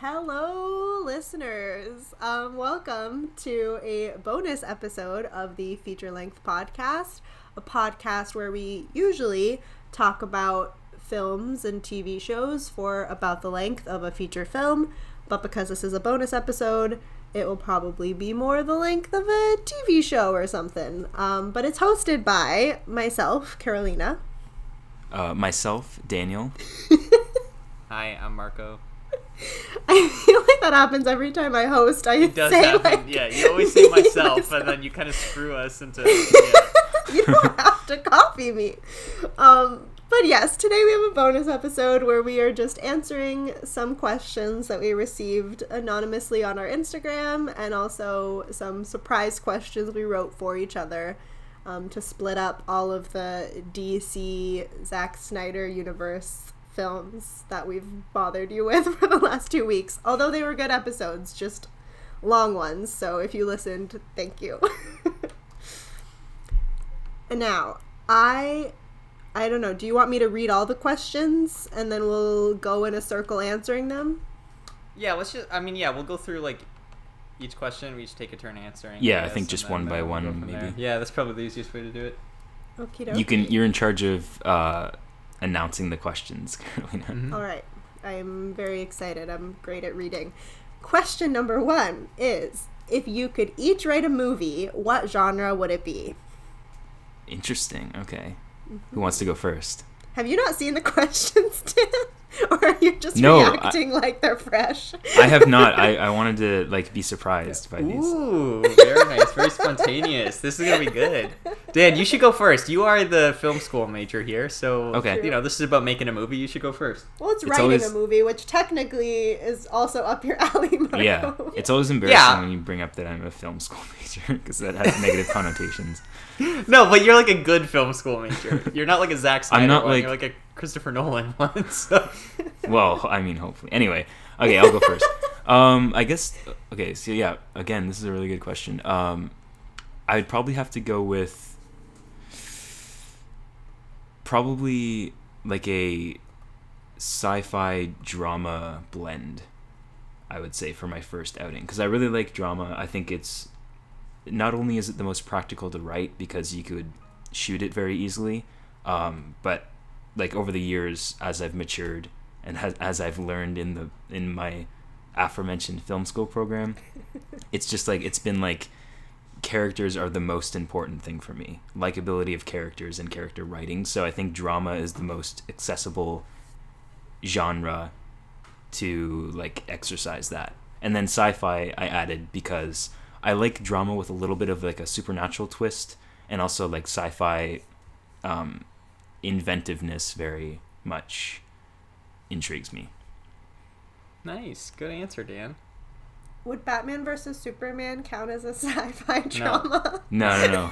Hello, listeners. Welcome to a bonus episode of the Feature Length Podcast, a podcast where we usually talk about films and TV shows for about the length of a feature film, but because this is a bonus episode, it will probably be more the length of a TV show or something. But it's hosted by myself, Carolina. Myself, Daniel. Hi, I'm Marco. I feel like that happens every time I host. It does happen. Yeah, you always say myself, and then you kind of screw us into. Yeah. You don't have to copy me. But yes, today we have a bonus episode where we are just answering some questions that we received anonymously on our Instagram, and also some surprise questions we wrote for each other to split up all of the DC Zack Snyder universe films that we've bothered you with for the last 2 weeks. Although they were good episodes, just long ones. So if you listened, thank you. And now, I don't know, do you want me to read all the questions and then we'll go in a circle answering them? Yeah, we'll go through like each question. We each take a turn answering. Yeah, I think just one by one, maybe. There. Yeah, that's probably the easiest way to do it. Okie dokie. You're in charge of announcing the questions, Carolina. Mm-hmm. All right. I am very excited. I'm great at reading. Question number 1 is, if you could each write a movie, what genre would it be? Interesting. Okay. Mm-hmm. Who wants to go first? Have you not seen the questions, Tim? Or are you just reacting like they're fresh? I have not. I wanted to be surprised by these. Ooh, very nice. Very spontaneous. This is going to be good. Dan, you should go first. You are the film school major here, so okay. This is about making a movie. You should go first. Well, it's writing a movie, which technically is also up your alley, Marco. Yeah, it's always embarrassing when you bring up that I'm a film school major, because that has negative connotations. No, but you're like a good film school major. You're not like a Zack Snyder one. You're like a Christopher Nolan one. So. Well, I mean, hopefully. Anyway, okay, I'll go first. I guess, okay, so yeah, again, this is a really good question. I'd probably have to go with probably like a sci-fi drama blend, I would say, for my first outing. Because I really like drama. I think it's, not only is it the most practical to write because you could shoot it very easily, but like over the years as I've matured and as I've learned in my aforementioned film school program, it's just like, it's been like, characters are the most important thing for me. Likability of characters and character writing. So I think drama is the most accessible genre to like exercise that. And then sci-fi I added because I like drama with a little bit of like a supernatural twist, and also like sci-fi inventiveness very much intrigues me. Nice. Good answer, Dan. Would Batman vs. Superman count as a sci-fi drama? No.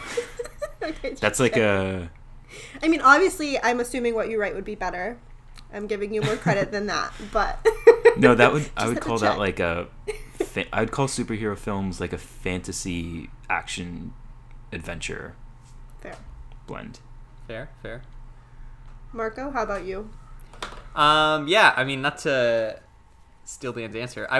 Okay, that's like a... I mean, obviously, I'm assuming what you write would be better. I'm giving you more credit than that, but... No, I would call that like a... I would call superhero films like a fantasy action adventure blend. Fair. Marco, how about you? Yeah, I mean, not to steal Dan's answer, I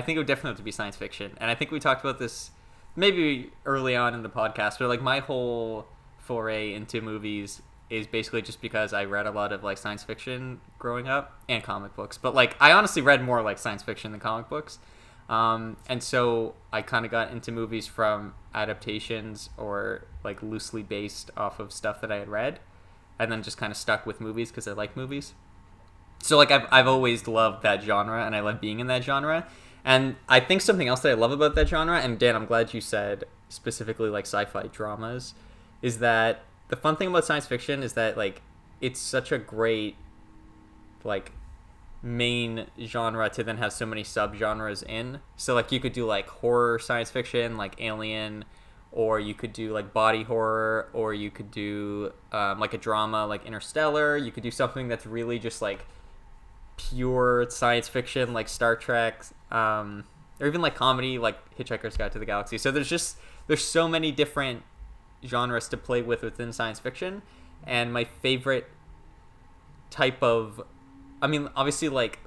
think it would definitely have to be science fiction. And I think we talked about this maybe early on in the podcast, but like my whole foray into movies is basically just because I read a lot of like science fiction growing up and comic books. But like I honestly read more like science fiction than comic books. And so I kind of got into movies from adaptations or like loosely based off of stuff that I had read, and then just kind of stuck with movies because I like movies. So like I've always loved that genre, and I love being in that genre. And I think something else that I love about that genre, and Dan, I'm glad you said specifically like sci-fi dramas, is that the fun thing about science fiction is that like it's such a great like main genre to then have so many subgenres in. So like you could do like horror science fiction like Alien, or you could do like body horror, or you could do like a drama like Interstellar. You could do something that's really just like pure science fiction like Star Trek, or even like comedy like Hitchhiker's Guide to the Galaxy. So there's so many different genres to play with within science fiction, and my favorite type of I mean, obviously, like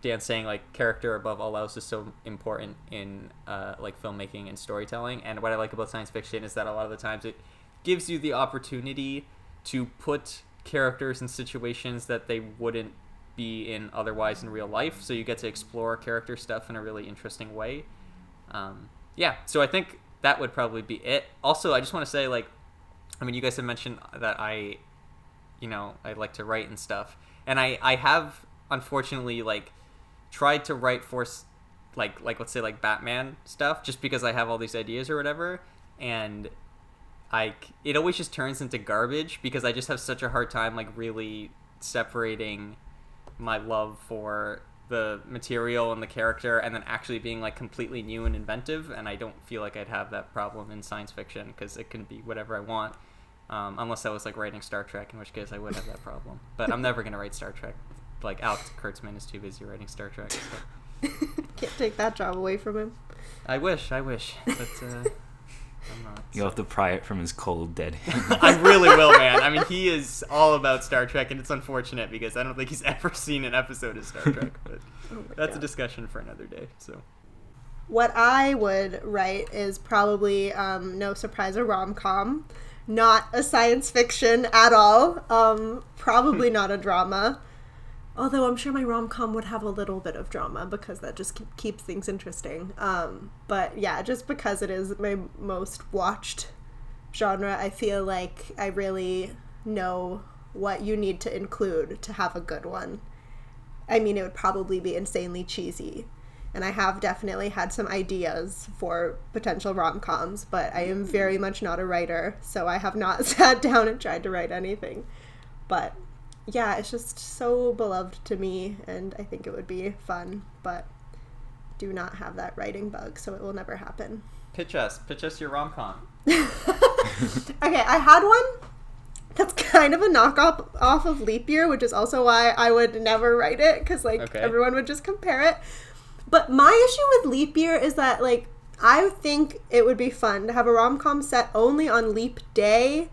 Dan's saying, like character above all else is so important in like filmmaking and storytelling. And what I like about science fiction is that a lot of the times it gives you the opportunity to put characters in situations that they wouldn't be in otherwise in real life. So you get to explore character stuff in a really interesting way. Yeah, so I think that would probably be it. Also, I just want to say, like, I mean, you guys have mentioned that I like to write and stuff. And I have, unfortunately, like, tried to write for, like let's say, like, Batman stuff, just because I have all these ideas or whatever. And it always just turns into garbage because I just have such a hard time, like, really separating my love for the material and the character and then actually being, like, completely new and inventive. And I don't feel like I'd have that problem in science fiction because it can be whatever I want. Unless I was, like, writing Star Trek, in which case I would have that problem. But I'm never going to write Star Trek. Like, Alex Kurtzman is too busy writing Star Trek. So. Can't take that job away from him. I wish. But I'm not. You'll have to pry it from his cold, dead hand. I really will, man. I mean, he is all about Star Trek, and it's unfortunate because I don't think he's ever seen an episode of Star Trek. But that's a discussion for another day. So, what I would write is probably, no surprise, a rom-com. Not a science fiction at all. Probably not a drama. Although I'm sure my rom-com would have a little bit of drama because that just keeps things interesting. But yeah, just because it is my most watched genre, I feel like I really know what you need to include to have a good one. I mean, it would probably be insanely cheesy. And I have definitely had some ideas for potential rom-coms, but I am very much not a writer, so I have not sat down and tried to write anything. But yeah, it's just so beloved to me, and I think it would be fun, but do not have that writing bug, so it will never happen. Pitch us your rom-com. Okay, I had one that's kind of a knockoff off of Leap Year, which is also why I would never write it, because, like, everyone would just compare it. But my issue with Leap Year is that, like, I think it would be fun to have a rom-com set only on Leap Day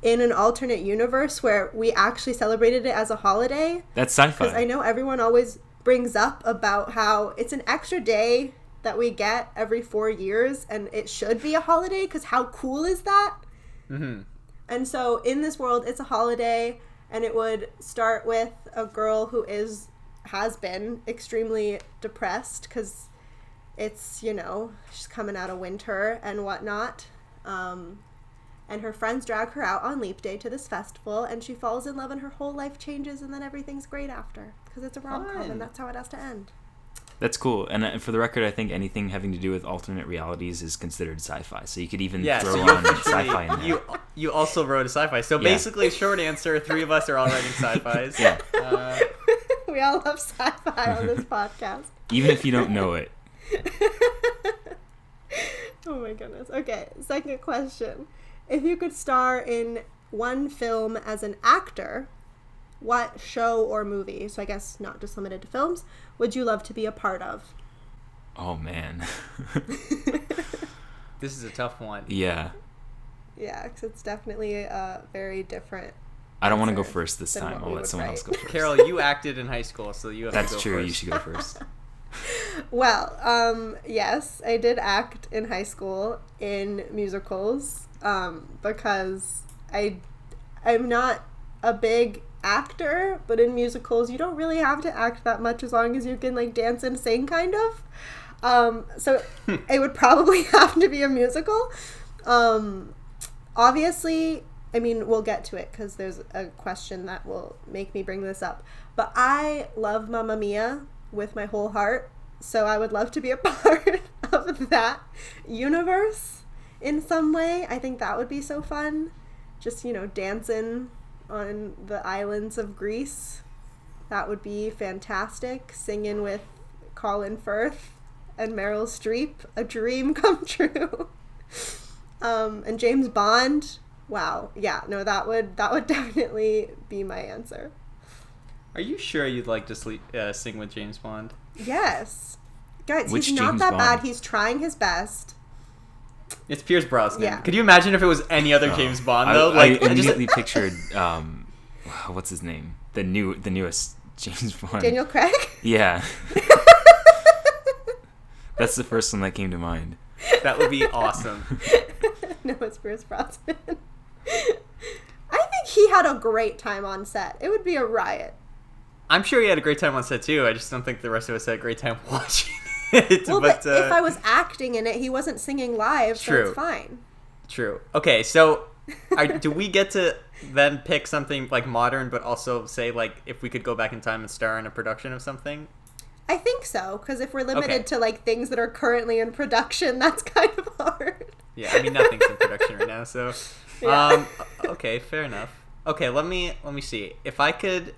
in an alternate universe where we actually celebrated it as a holiday. That's sci-fi. Because I know everyone always brings up about how it's an extra day that we get every 4 years, and it should be a holiday, because how cool is that? Mm-hmm. And so in this world, it's a holiday, and it would start with a girl who has been extremely depressed because it's, she's coming out of winter and whatnot. And her friends drag her out on Leap Day to this festival, and she falls in love, and her whole life changes, and then everything's great after because it's a rom-com, and that's how it has to end. That's cool. And for the record, I think anything having to do with alternate realities is considered sci-fi. So you could even throw on sci-fi in there. You also wrote a sci-fi. So basically, short answer, 3 of us are all writing sci-fis. Yeah. We all love sci-fi on this podcast. Even if you don't know it. Oh my goodness. Okay, second question. If you could star in one film as an actor, what show or movie, so I guess not just limited to films, would you love to be a part of? Oh, man. This is a tough one. Yeah. Yeah, because it's definitely very different. I don't want to go first this time. I'll let someone else go first. Carol, you acted in high school, so you have to go first. That's true. You should go first. Well, yes, I did act in high school in musicals because I'm not a big actor, but in musicals you don't really have to act that much as long as you can, like, dance and sing, kind of. So it would probably have to be a musical. Obviously, I mean, we'll get to it because there's a question that will make me bring this up. But I love Mamma Mia with my whole heart, so I would love to be a part of that universe in some way. I think that would be so fun. Just, dancing on the islands of Greece. That would be fantastic. Singing with Colin Firth and Meryl Streep. A dream come true. And James Bond. Wow. Yeah, no, that would definitely be my answer. Are you sure you'd like to sing with James Bond? Yes. Guys, Which he's not James that Bond? bad. He's trying his best. It's Pierce Brosnan. Yeah. Could you imagine if it was any other James Bond, though? I immediately pictured, what's his name? The newest James Bond. Daniel Craig? Yeah. That's the first one that came to mind. That would be awesome. No, it's Pierce Brosnan. I think he had a great time on set. It would be a riot. I'm sure he had a great time on set too. I just don't think the rest of us had a great time watching it. Well, but if I was acting in it, he wasn't singing live, so True. it's fine. True. Okay, so do we get to then pick something like modern, but also say like if we could go back in time and star in a production of something? I think so, because if we're limited Okay. to like things that are currently in production, that's kind of hard. Yeah, I mean nothing's in production right now, so Yeah. okay, fair enough. Okay, let me see. If I could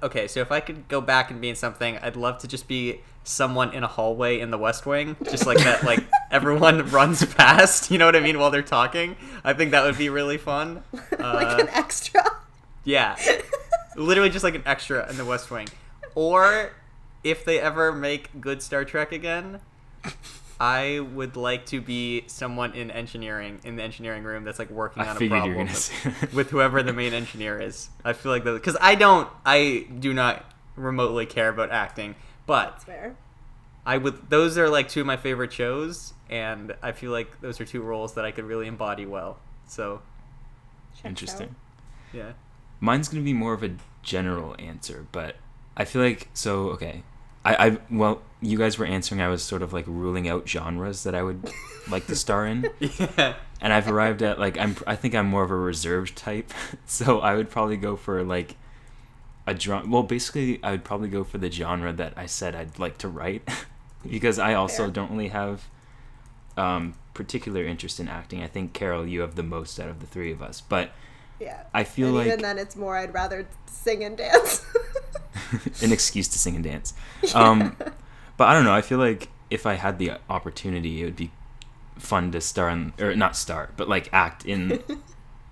go back and be in something, I'd love to just be someone in a hallway in the West Wing, just like that, like everyone runs past, you know what I mean, while they're talking. I think that would be really fun. Like an extra. Yeah, literally just like an extra in the West Wing. Or if they ever make good Star Trek again, I would like to be someone in the engineering room that's like working I on a figured you were problem gonna say that. with whoever the main engineer is. I feel like because I do not remotely care about acting, but That's fair. those are like two of my favorite shows, and I feel like those are two roles that I could really embody well. So Checks Interesting. yeah. Mine's gonna be more of a general answer, but I feel like okay. Well, you guys were answering. I was sort of like ruling out genres that I would like to star in, Yeah. and I've arrived at like I think I'm more of a reserved type, so I would probably go for like a genre. Well, basically, I would probably go for the genre that I said I'd like to write, because I also Fair. don't really have particular interest in acting. I think Carol, you have the most out of the three of us, but Yeah. I feel and like even then, it's more I'd rather sing and dance. an excuse to sing and dance. But I don't know. I feel like if I had the opportunity, it would be fun to star in, or not star, but like act in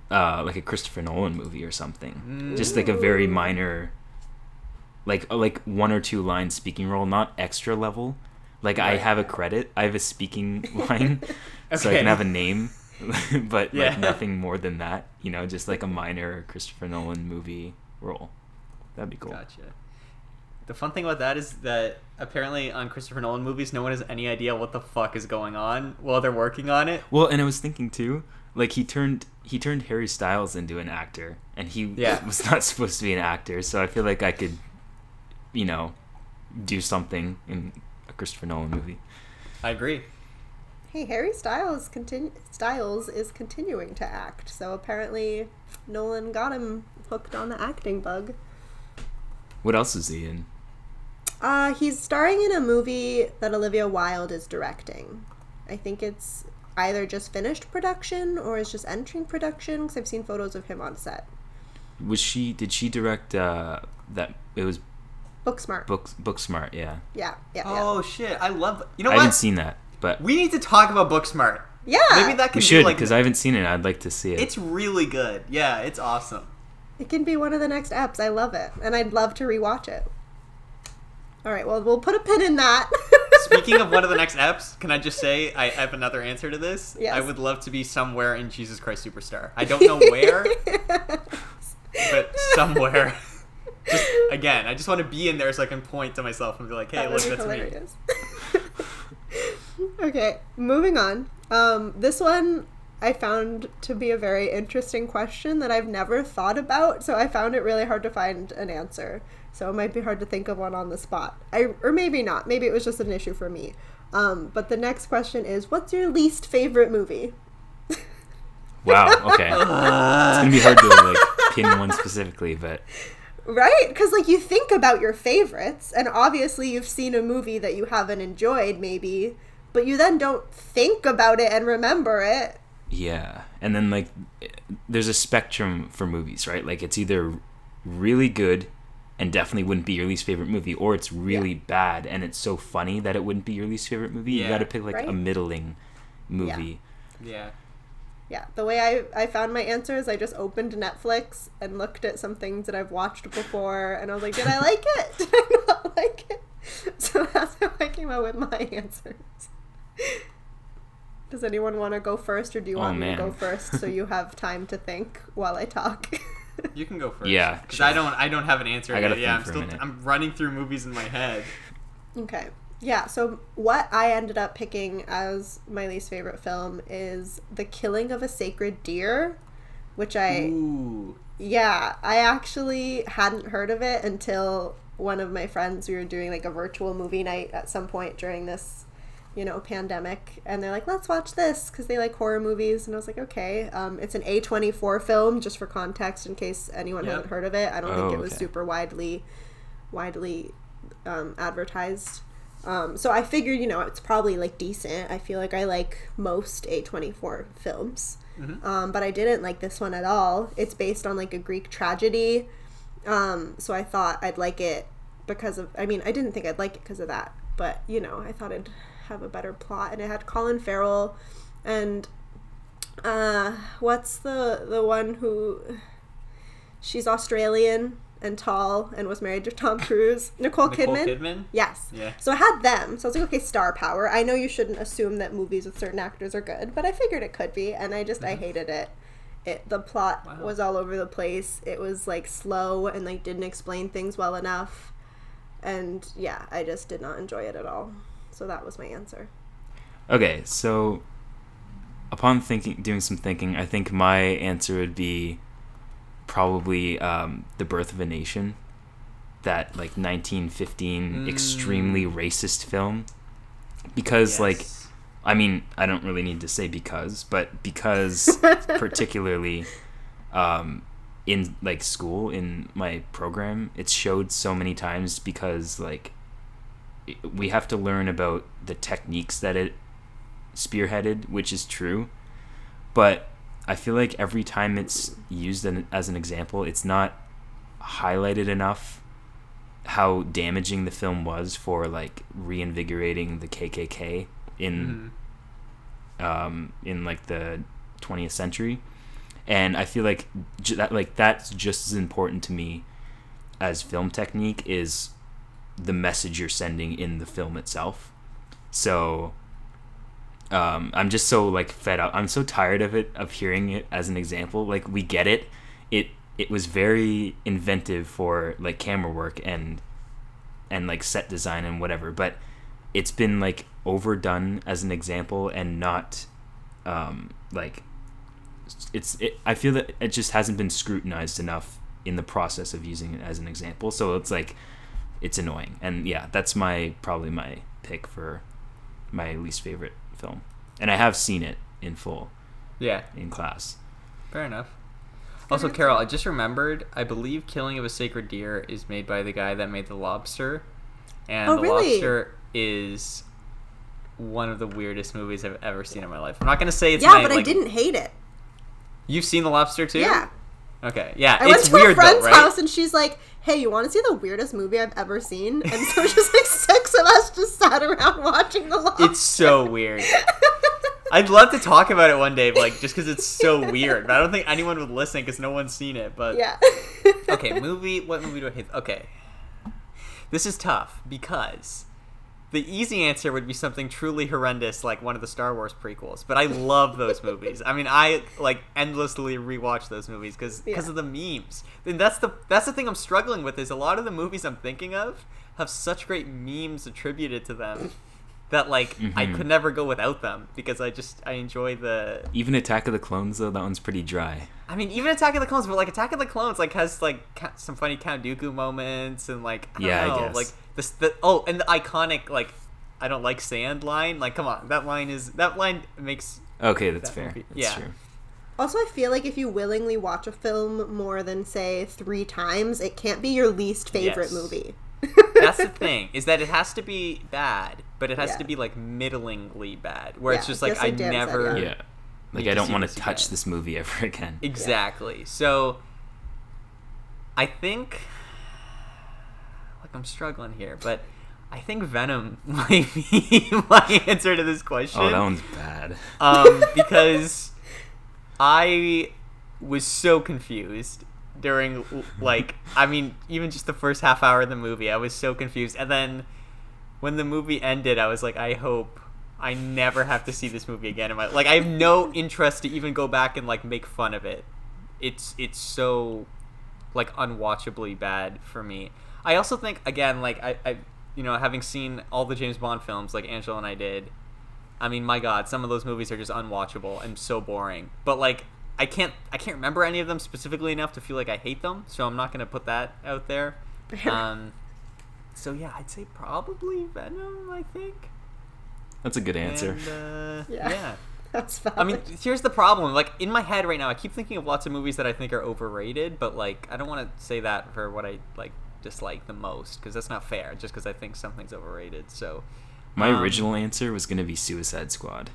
like a Christopher Nolan movie or something. Just like a very minor, like one or two line speaking role, not extra level. Like I Right. have a credit, I have a speaking line, so I Okay. can have a name, but Yeah. like nothing more than that. You know, just like a minor Christopher Nolan movie role. That'd be cool. Gotcha. The fun thing about that is that apparently on Christopher Nolan movies, no one has any idea what the fuck is going on while they're working on it. Well, and I was thinking too, like he turned Harry Styles into an actor, and he Yeah. was not supposed to be an actor. So I feel like I could, you know, do something in a Christopher Nolan movie. I agree. Hey, Harry Styles is continuing to act, so apparently Nolan got him hooked on the acting bug. What else is he in? He's starring in a movie that Olivia Wilde is directing. I think it's either just finished production or is just entering production, because I've seen photos of him on set. Did she direct that? It was Booksmart. Booksmart, yeah. Yeah. Oh shit! I love. You know I what? haven't seen that, but We need to talk about Booksmart. Yeah. Maybe that can we be should, like because I haven't seen it. I'd like to see it. It's really good. Yeah, it's awesome. It can be one of the next eps. I love it. And I'd love to rewatch it. All right, well, we'll put a pin in that. Speaking of one of the next eps, can I just say I have another answer to this? Yes. I would love to be somewhere in Jesus Christ Superstar. I don't know where, but somewhere. Just again, I just want to be in there so I can point to myself and be like, "Hey, That look, would be that's me." hilarious. Okay, moving on. This one I found to be a very interesting question that I've never thought about, so I found it really hard to find an answer. So it might be hard to think of one on the spot. Or maybe not. Maybe it was just an issue for me. But the next question is, what's your least favorite movie? Wow. Okay. It's gonna be hard to like pin one specifically, but Right? Because, like, you think about your favorites, and obviously you've seen a movie that you haven't enjoyed, maybe, but you then don't think about it and remember it. yeah. And then like, there's a spectrum for movies, right? Like it's either really good and definitely wouldn't be your least favorite movie, or it's really bad and it's so funny that it wouldn't be your least favorite movie. You Yeah. got to pick like a Right. middling movie. Yeah. Yeah, the way I found my answer is I just opened Netflix and looked at some things that I've watched before, and I was like, did I like it? Did I not like it? So that's how I came up with my answers. Does anyone want to go first, or do you want me to man. go first so you have time to think while I talk? You can go first. Yeah, because sure. I don't have an answer. I gotta yet. think for a minute. I'm running through movies in my head. Okay. Yeah, so what I ended up picking as my least favorite film is The Killing of a Sacred Deer, which Ooh. I actually hadn't heard of it until one of my friends, we were doing like a virtual movie night at some point during this, pandemic, and they're like, let's watch this, because they like horror movies, and I was like, okay. It's an A24 film, just for context, in case anyone hasn't heard of it. I don't think it was super widely advertised. So I figured, it's probably like decent. I feel like I like most A24 films. Mm-hmm. But I didn't like this one at all. It's based on like a Greek tragedy. So I thought I'd like it because of, I didn't think I'd like it because of that, but I thought it'd have a better plot, and it had Colin Farrell and, what's the one who, she's Australian and tall and was married to Tom Cruise. Nicole Kidman? Yes. Yeah. So I had them. So I was like, okay, star power. I know you shouldn't assume that movies with certain actors are good, but I figured it could be, and I hated it. The plot was all over the place. It was like slow and like didn't explain things well enough. And yeah, I just did not enjoy it at all. So that was my answer. Okay, so upon doing some thinking, I think my answer would be probably The Birth of a Nation, that like 1915 extremely racist film, because I don't really need to say because particularly in like school, in my program, it's showed so many times, because like we have to learn about the techniques that it spearheaded, which is true, but I feel like every time it's used as an example, it's not highlighted enough how damaging the film was for like reinvigorating the KKK in like the 20th century. And I feel like that's just as important to me as film technique is the message you're sending in the film itself. So I'm just so like fed up. I'm so tired of hearing it as an example. Like, we get it. It was very inventive for like camera work and like set design and whatever, but it's been like overdone as an example and not I feel that it just hasn't been scrutinized enough in the process of using it as an example. So it's like, it's annoying. And yeah, that's probably my pick for my least favorite film. And I have seen it in full. Yeah. In class. Fair enough. Also, Carol, I just remembered, I believe Killing of a Sacred Deer is made by the guy that made The Lobster. And Lobster is one of the weirdest movies I've ever seen in my life. I'm not going to say it's I didn't hate it. You've seen The Lobster too? Yeah. Okay, yeah, I went to weird, a friend's right? house and she's like, hey, you want to see the weirdest movie I've ever seen? And so just like 6 of us just sat around watching The Lobster. It's so weird. I'd love to talk about it one day, like, just because it's so weird. But I don't think anyone would listen because no one's seen it. But yeah. Okay, what movie do I hate? Okay. This is tough because the easy answer would be something truly horrendous, like one of the Star Wars prequels. But I love those movies. I like endlessly rewatch those movies because of the memes. And that's the thing I'm struggling with, is a lot of the movies I'm thinking of have such great memes attributed to them that like I could never go without them, because I enjoy the... Even Attack of the Clones, though, that one's pretty dry. Even Attack of the Clones, but like Attack of the Clones like has like some funny Count Dooku moments, and like I don't know, I guess. like and the iconic like I don't like sand line. Like, come on, that line makes... Okay, that's fair. Movie. That's true. Also, I feel like if you willingly watch a film more than, say, 3 times, it can't be your least favorite movie. That's the thing, is that it has to be bad, but it has to be like middlingly bad, where it's just like I never... Yeah. Like, I don't want to touch this movie ever again. Exactly. Yeah. So, I think... Like, I'm struggling here, but I think Venom might be my answer to this question. Oh, that one's bad. Because I was so confused during, like... even just the first half hour of the movie, I was so confused. And then, when the movie ended, I was like, I hope I never have to see this movie again in my... Like, I have no interest to even go back and, like, make fun of it. It's so like unwatchably bad for me. I also think, again, like I having seen all the James Bond films like Angela and I did, I mean, my God, some of those movies are just unwatchable and so boring. But like I can't remember any of them specifically enough to feel like I hate them, so I'm not gonna put that out there. So yeah, I'd say probably Venom, I think. That's a good answer. And, yeah. That's valid. I mean, here's the problem. Like, in my head right now, I keep thinking of lots of movies that I think are overrated, but, like, I don't want to say that for what I, like, dislike the most, because that's not fair, just because I think something's overrated, so... My original answer was going to be Suicide Squad.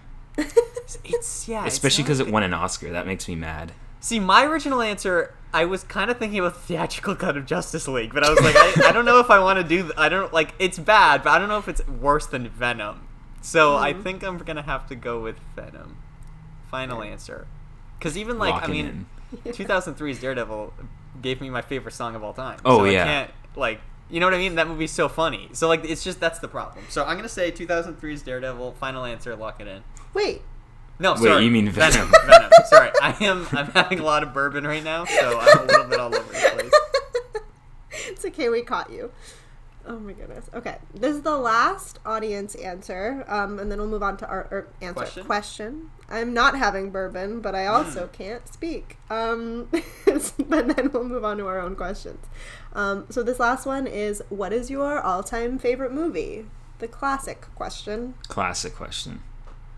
Especially because it won an Oscar. That makes me mad. See, my original answer, I was kind of thinking about the theatrical cut of Justice League, but I was like, I don't know if I want to do... I don't... Like, it's bad, but I don't know if it's worse than Venom. So I think I'm gonna have to go with Venom. Final answer. Because even like Locking I mean, 2003's Daredevil gave me my favorite song of all time. Oh so yeah. I can't like you know what I mean. That movie's so funny. So like it's just that's the problem. So I'm gonna say 2003's Daredevil. Final answer. Lock it in. Wait. No, sorry. Wait, you mean Venom? Venom. Sorry, I'm having a lot of bourbon right now, so I'm a little bit all over the place. It's okay. We caught you. Oh my goodness. Okay, this is the last audience answer, and then we'll move on to our answer question. I'm not having bourbon, but I also can't speak. But then we'll move on to our own questions. So this last one is, what is your all-time favorite movie? The classic question. Classic question.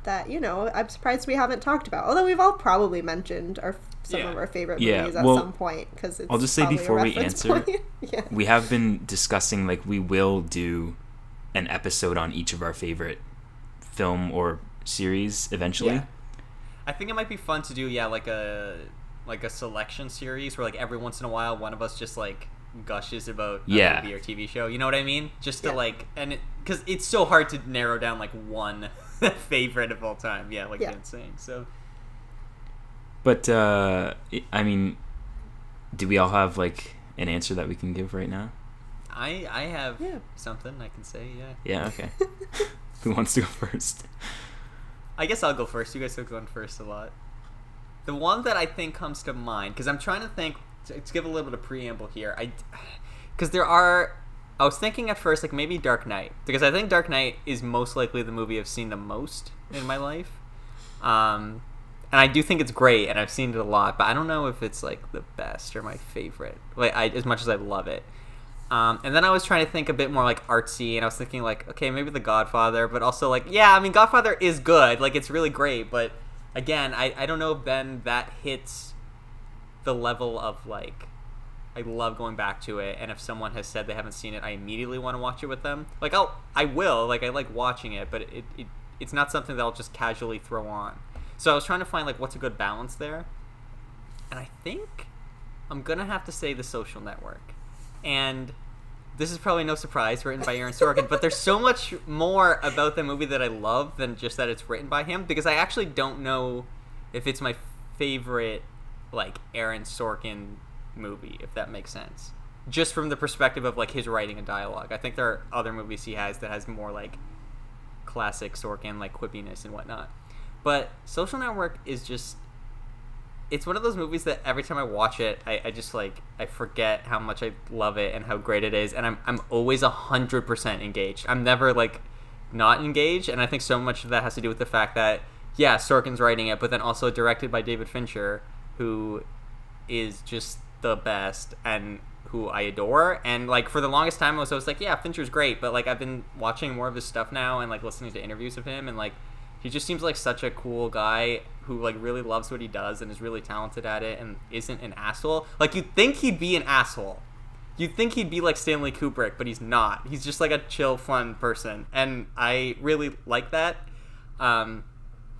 That, I'm surprised we haven't talked about. Although we've all probably mentioned some of our favorite movies at some point. Because I'll just say before we answer, yeah. we have been discussing, like, we will do an episode on each of our favorite film or series eventually. Yeah. I think it might be fun to do, like a selection series where, like, every once in a while one of us just, like, gushes about a movie or TV show. You know what I mean? Just to, like... and because it's so hard to narrow down, like, one... favorite of all time, like Dan's saying. So, but I mean, do we all have like an answer that we can give right now? I have something I can say. Yeah. Okay. Who wants to go first? I guess I'll go first. You guys have gone first a lot. The one that I think comes to mind, because I'm trying to think to give a little bit of preamble here. Because I was thinking at first, like, maybe Dark Knight. Because I think Dark Knight is most likely the movie I've seen the most in my life. And I do think it's great, and I've seen it a lot. But I don't know if it's, like, the best or my favorite. Like, as much as I love it. And then I was trying to think a bit more, like, artsy. And I was thinking, like, okay, maybe The Godfather. But also, like, Godfather is good. Like, it's really great. But, again, I don't know if then that hits the level of, like... I love going back to it, and if someone has said they haven't seen it, I immediately want to watch it with them. Like, I will. Like, I like watching it, but it's not something that I'll just casually throw on. So I was trying to find, like, what's a good balance there. And I think I'm going to have to say The Social Network. And this is probably no surprise, written by Aaron Sorkin, but there's so much more about the movie that I love than just that it's written by him, because I actually don't know if it's my favorite, like, Aaron Sorkin movie, if that makes sense, just from the perspective of, like, his writing and dialogue. I think there are other movies he has that has more, like, classic Sorkin, like, quippiness and whatnot, but Social Network is just, it's one of those movies that every time I watch it, I just, like, I forget how much I love it and how great it is, and I'm always 100% engaged. I'm never, like, not engaged, and I think so much of that has to do with the fact that Sorkin's writing it, but then also directed by David Fincher, who is just the best and who I adore. And, like, for the longest time I was like, Fincher's great, but, like, I've been watching more of his stuff now and, like, listening to interviews of him, and, like, he just seems like such a cool guy who, like, really loves what he does and is really talented at it and isn't an asshole. Like, you'd think he'd be an asshole. You'd think he'd be like Stanley Kubrick, but he's not. He's just, like, a chill, fun person, and I really like that. And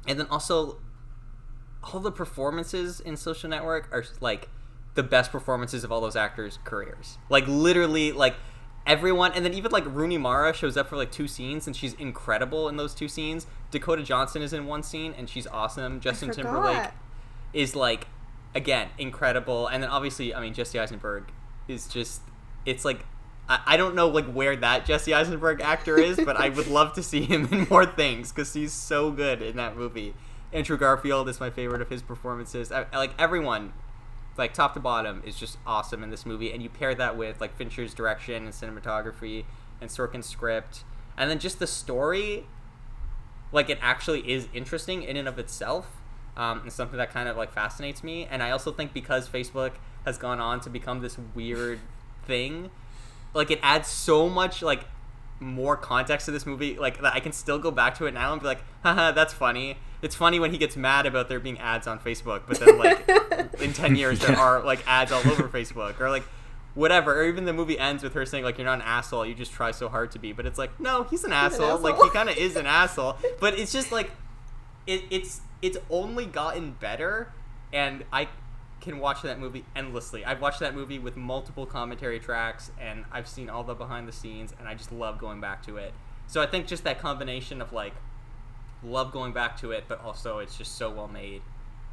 then also, all the performances in Social Network are, like, the best performances of all those actors' careers. Like, literally, like, everyone, and then even, like, Rooney Mara shows up for, like, 2 scenes, and she's incredible in those 2 scenes. Dakota Johnson is in 1 scene, and she's awesome. Justin Timberlake is, like, again, incredible. And then, obviously, I mean, Jesse Eisenberg is just, it's, like, I don't know, like, where that Jesse Eisenberg actor is, but I would love to see him in more things, because he's so good in that movie. Andrew Garfield is my favorite of his performances. Like, everyone like top to bottom is just awesome in this movie, and you pair that with like Fincher's direction and cinematography and Sorkin's script, and then just the story, like it actually is interesting in and of itself. It's something that kind of like fascinates me, and I also think because Facebook has gone on to become this weird thing, like it adds so much like more context to this movie, like that I can still go back to it now and be like, haha, that's funny. It's funny when he gets mad about there being ads on Facebook, but then like in 10 years there are like ads all over Facebook, or like whatever, or even the movie ends with her saying like, you're not an asshole, you just try so hard to be, but it's like, no, he's an asshole. Like he kind of is an asshole, but it's just like it's only gotten better, and I can watch that movie endlessly. I've watched that movie with multiple commentary tracks, and I've seen all the behind the scenes, and I just love going back to it. So I think just that combination of like love going back to it, but also it's just so well made,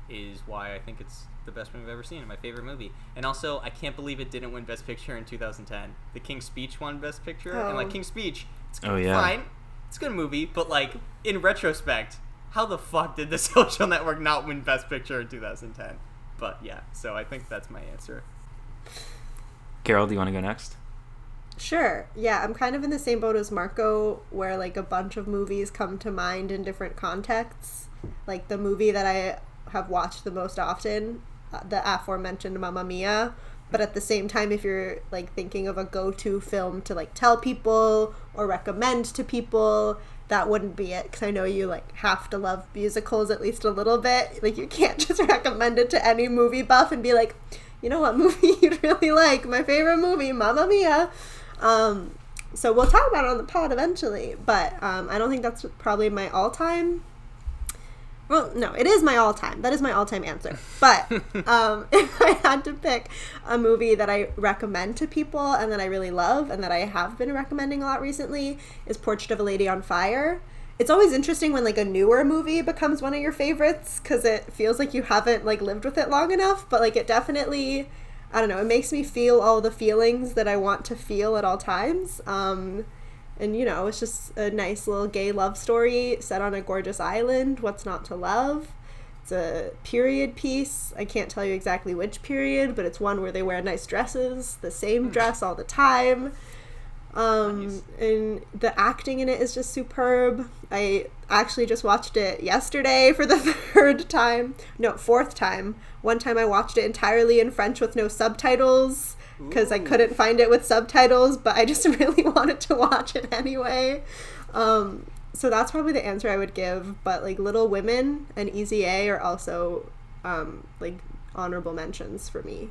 is why I think it's the best movie I've ever seen and my favorite movie. And also, I can't believe it didn't win Best Picture in 2010. The King's Speech won Best Picture, and like King's Speech, it's fine, it's a good movie, but like in retrospect, how the fuck did The Social Network not win Best Picture in 2010? But yeah, so I think that's my answer. Carol, do you want to go next? Sure. Yeah, I'm kind of in the same boat as Marco, where like a bunch of movies come to mind in different contexts. Like the movie that I have watched the most often, the aforementioned Mamma Mia. But at the same time, if you're like thinking of a go-to film to like tell people or recommend to people, that wouldn't be it, because I know you like have to love musicals at least a little bit. Like you can't just recommend it to any movie buff and be like, you know what movie you'd really like? My favorite movie, Mamma Mia. So we'll talk about it on the pod eventually, but I don't think that's probably my all-time. Well, no, it is my all-time. That is my all-time answer. But if I had to pick a movie that I recommend to people and that I really love and that I have been recommending a lot recently, is Portrait of a Lady on Fire. It's always interesting when like a newer movie becomes one of your favorites, because it feels like you haven't like lived with it long enough, but like it definitely, I don't know, it makes me feel all the feelings that I want to feel at all times. And, you know, it's just a nice little gay love story set on a gorgeous island. What's not to love? It's a period piece. I can't tell you exactly which period, but it's one where they wear nice dresses, the same dress all the time. Nice. And the acting in it is just superb. I actually just watched it yesterday for the fourth time. One time I watched it entirely in French with no subtitles, because I couldn't find it with subtitles, but I just really wanted to watch it anyway. So that's probably the answer I would give, but like Little Women and Easy A are also like honorable mentions for me.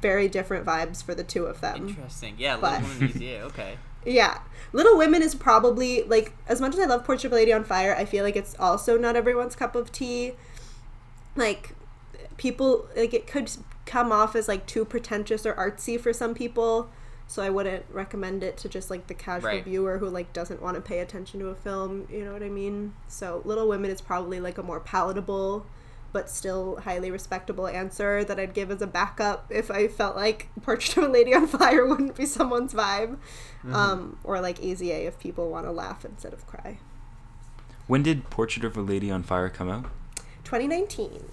Very different vibes for the two of them. Interesting. Yeah, Little Women and Easy A, okay. Yeah. Little Women is probably, like, as much as I love Portrait of a Lady on Fire, I feel like it's also not everyone's cup of tea. Like, people, like, it could come off as like too pretentious or artsy for some people, so I wouldn't recommend it to just like the casual viewer who like doesn't want to pay attention to a film, you know what I mean? So Little Women is probably like a more palatable but still highly respectable answer that I'd give as a backup if I felt like Portrait of a Lady on Fire wouldn't be someone's vibe. Or like Easy A if people want to laugh instead of cry. When did Portrait of a Lady on Fire come out? 2019.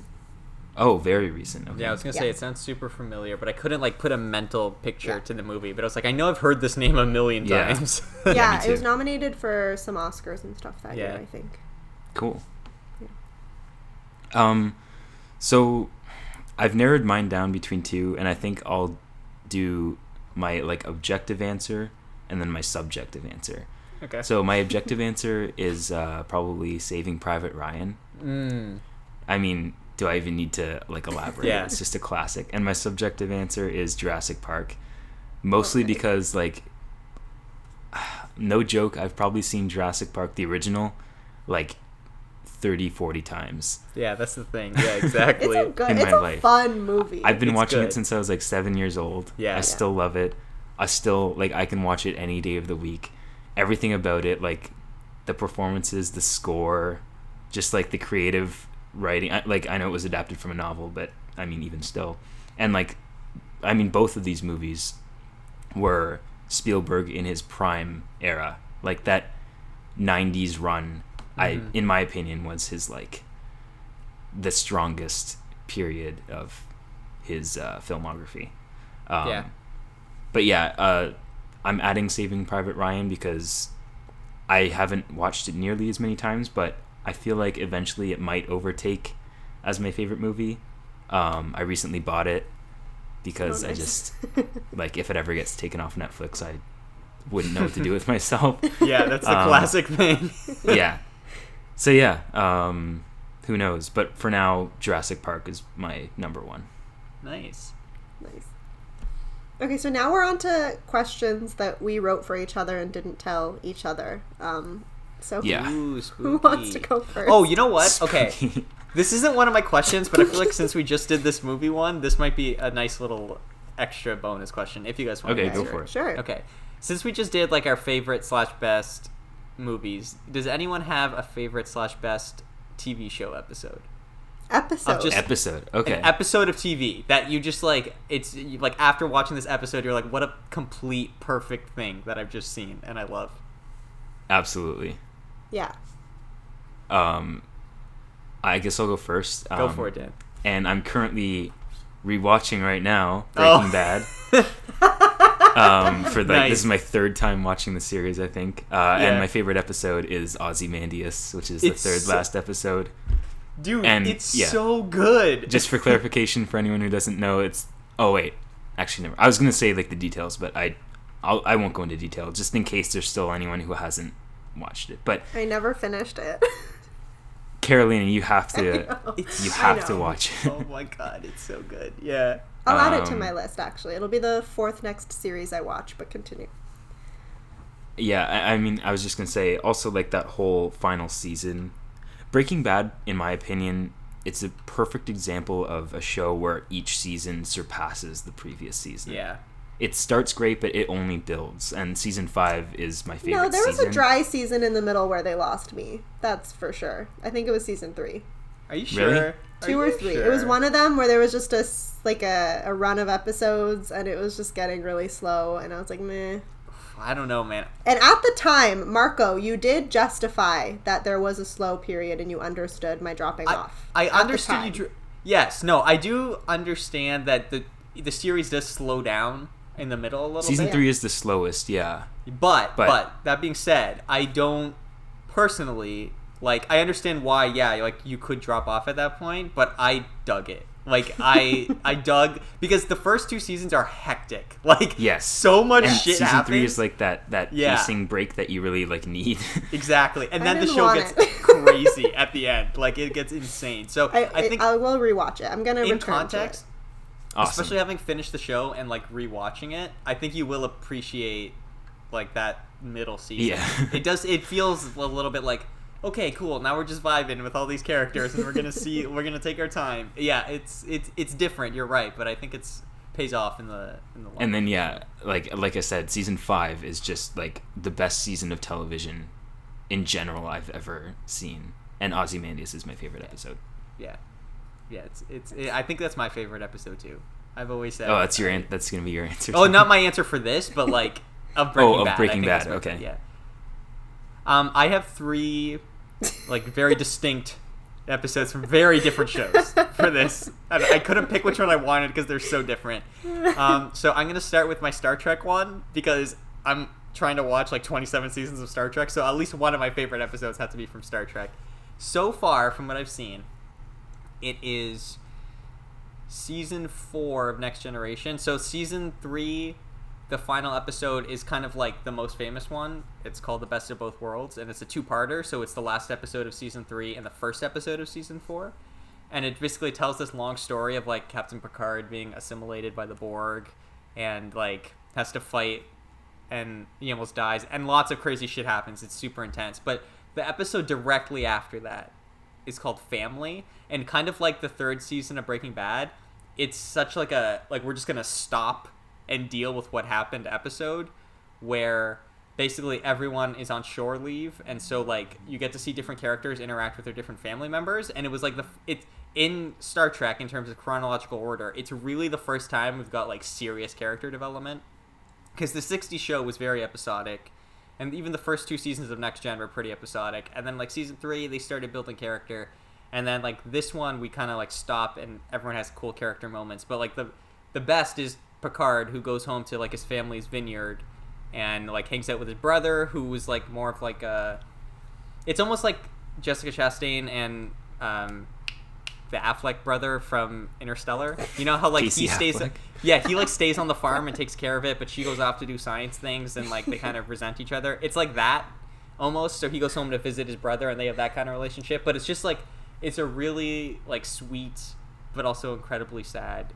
Oh, very recent. Okay. Yeah, I was going to say, it sounds super familiar, but I couldn't, like, put a mental picture to the movie. But I was like, I know I've heard this name a million times. Yeah, it was nominated for some Oscars and stuff that year, I think. Cool. Yeah. So I've narrowed mine down between two, and I think I'll do my, like, objective answer and then my subjective answer. Okay. So my objective answer is probably Saving Private Ryan. I mean, do I even need to like elaborate? Yeah. It's just a classic. And my subjective answer is Jurassic Park. Mostly because, like, no joke, I've probably seen Jurassic Park, the original, like 30, 40 times. Yeah, that's the thing. Yeah, exactly. It's a fun movie. I've been watching it since I was like 7 years old. Yeah. I still love it. I still, like, I can watch it any day of the week. Everything about it, like the performances, the score, just like the creative writing. I know it was adapted from a novel, but I mean, even still. And like, I mean, both of these movies were Spielberg in his prime era. Like that 90s run, in my opinion, was his like the strongest period of his filmography. Yeah. But yeah, I'm adding Saving Private Ryan because I haven't watched it nearly as many times, but I feel like eventually it might overtake as my favorite movie. I recently bought it because I just, like, if it ever gets taken off Netflix, I wouldn't know what to do with myself. Yeah, that's the classic thing. Yeah. So yeah, who knows? But for now, Jurassic Park is my number one. Nice. Okay, so now we're on to questions that we wrote for each other and didn't tell each other. So Yeah. Ooh, who wants to go first? Oh, you know what? Okay. Spooky. This isn't one of my questions, but I feel like since we just did this movie one, this might be a nice little extra bonus question if you guys want Okay, to go answer for it. Sure. Okay. Since we just did like our favorite / best movies, does anyone have a favorite / best TV show episode? Episode. Just- Episode. Okay. An episode of TV that you just like, it's like after watching this episode, you're like, what a complete perfect thing that I've just seen and I love. Absolutely. Yeah. I guess I'll go first. Go for it, Dan. And I'm currently rewatching right now Oh. Breaking Bad. For like Nice. this is my third time watching the series, I think. And my favorite episode is Ozymandias, which is It's the third last episode. Dude, And, it's yeah. so good. Just for clarification for anyone who doesn't know, it's actually never. I was gonna say like the details, but I won't go into detail just in case there's still anyone who hasn't watched it. But I never finished it. Carolina, you have to It's- have I to know. watch it. Oh my god, it's so good. Yeah. I'll add it to Um, my list, actually. It'll be the 4th next series I watch, but continue. Yeah, I mean, I was just gonna say also like that whole final season, Breaking Bad, in my opinion, it's a perfect example of a show where each season surpasses the previous season. Yeah. It starts great, but it only builds, and season 5 is my favorite. No, there was season. a dry season in the middle where they lost me. That's for sure. I think it was season 3. Are you sure? Really? Are 2 or you 3. sure? It was one of them where there was just a run of episodes, and it was just getting really slow, and I was like, meh. I don't know, man. And at the time, Marco, you did justify that there was a slow period, and you understood my dropping off. I at the understood time. you. Yes, no, I do understand that the series does slow down in the middle a little Season bit. 3 is the slowest, yeah. But that being said, I don't personally like. I understand why. Yeah, like you could drop off at that point, but I dug it. Like I dug because the first 2 seasons are hectic. Like Yes. so much And shit season happens. 3 is like that Yeah. pacing break that you really like need. Exactly, and I then the didn't show want gets it. crazy at the end. Like it gets insane. So I think I will rewatch it. I'm gonna in return context, Awesome. especially having finished the show and like rewatching it, I think you will appreciate like that middle season. Yeah. It feels a little bit like, okay, cool, now we're just vibing with all these characters and we're gonna take our time. Yeah, it's different, you're right, but I think it's pays off in the long And then run. yeah, like I said, season 5 is just like the best season of television in general I've ever seen. And Ozymandias is my favorite episode. Yeah. I think that's my favorite episode too. I've always said. Oh, that's gonna be your answer. Oh, too. not my answer for this, but like of Breaking of Bad. Breaking I think Bad, that's my- okay. Yeah. I have 3 like very distinct episodes from very different shows for this. I couldn't pick which one I wanted because they're so different. So I'm gonna start with my Star Trek one because I'm trying to watch like 27 seasons of Star Trek, so at least one of my favorite episodes has to be from Star Trek. So far, from what I've seen, it is season 4 of Next Generation. So season 3, the final episode is kind of like the most famous one. It's called The Best of Both Worlds, and it's a 2-parter. So it's the last episode of season 3 and the first episode of season 4. And it basically tells this long story of like Captain Picard being assimilated by the Borg and like has to fight and he almost dies and lots of crazy shit happens. It's super intense. But the episode directly after that is called Family, and kind of like the 3rd season of Breaking Bad, it's such like a like we're just gonna stop and deal with what happened episode where basically everyone is on shore leave, and so like you get to see different characters interact with their different family members, and it was like it's in Star Trek in terms of chronological order, it's really the first time we've got like serious character development, because the 60s show was very episodic. And even the first 2 seasons of Next Gen were pretty episodic. And then, like, season 3, they started building character. And then like this one, we kind of like stop and everyone has cool character moments. But like the best is Picard, who goes home to like his family's vineyard and like hangs out with his brother, who was like more of like a. It's almost like Jessica Chastain and the Affleck brother from Interstellar. You know how like Casey he stays. Affleck. Yeah, he like stays on the farm and takes care of it, but she goes off to do science things, and like they kind of resent each other. It's like that almost. So he goes home to visit his brother, and they have that kind of relationship. But it's just like it's a really like sweet, but also incredibly sad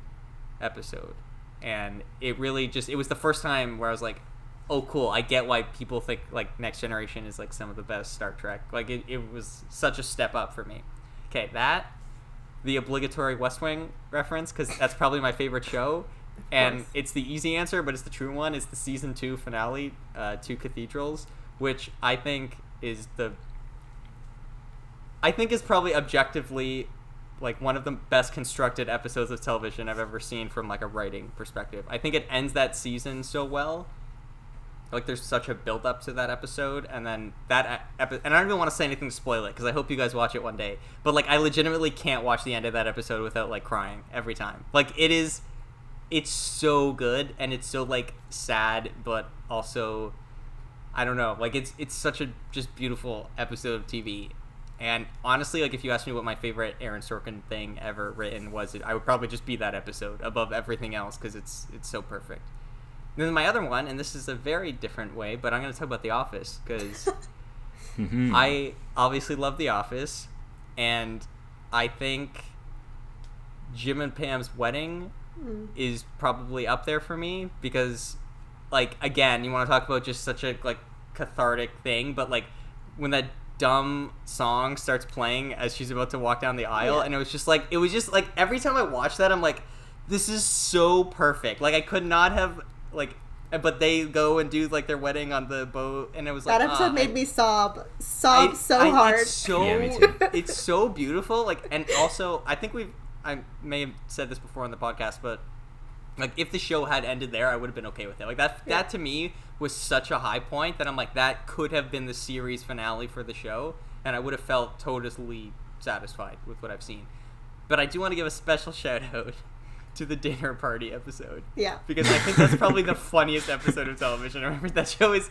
episode, and it really just it was the first time where I was like, oh cool, I get why people think like Next Generation is like some of the best Star Trek. Like it was such a step up for me. Okay, that. The obligatory West Wing reference, because that's probably my favorite show, and it's the easy answer, but it's the true one. It's the season 2 finale, Two Cathedrals, which I think is probably objectively like one of the best constructed episodes of television I've ever seen from like a writing perspective. I think it ends that season so well. Like there's such a build up to that episode, and then that and I don't even want to say anything to spoil it because I hope you guys watch it one day. But like I legitimately can't watch the end of that episode without like crying every time. Like it's so good, and it's so like sad, but also I don't know. Like it's such a just beautiful episode of TV. And honestly, like if you asked me what my favorite Aaron Sorkin thing ever written was, I would probably just be that episode above everything else because it's so perfect. Then my other one, and this is a very different way, but I'm going to talk about The Office, because I obviously love The Office, and I think Jim and Pam's wedding is probably up there for me, because, like, again, you want to talk about just such a, like, cathartic thing, but, like, when that dumb song starts playing as she's about to walk down the aisle, and it was just, like, every time I watch that, I'm like, this is so perfect. Like, I could not have... like, but they go and do like their wedding on the boat, and it was like that episode made me sob so hard. It's so yeah, me too. It's so beautiful. Like, and also I think I may have said this before on the podcast, but like if the show had ended there, I would have been okay with it. Like that to me was such a high point that I'm like that could have been the series finale for the show, and I would have felt totally satisfied with what I've seen. But I do want to give a special shout out to the dinner party episode. Yeah. Because I think that's probably the funniest episode of television. I remember that show it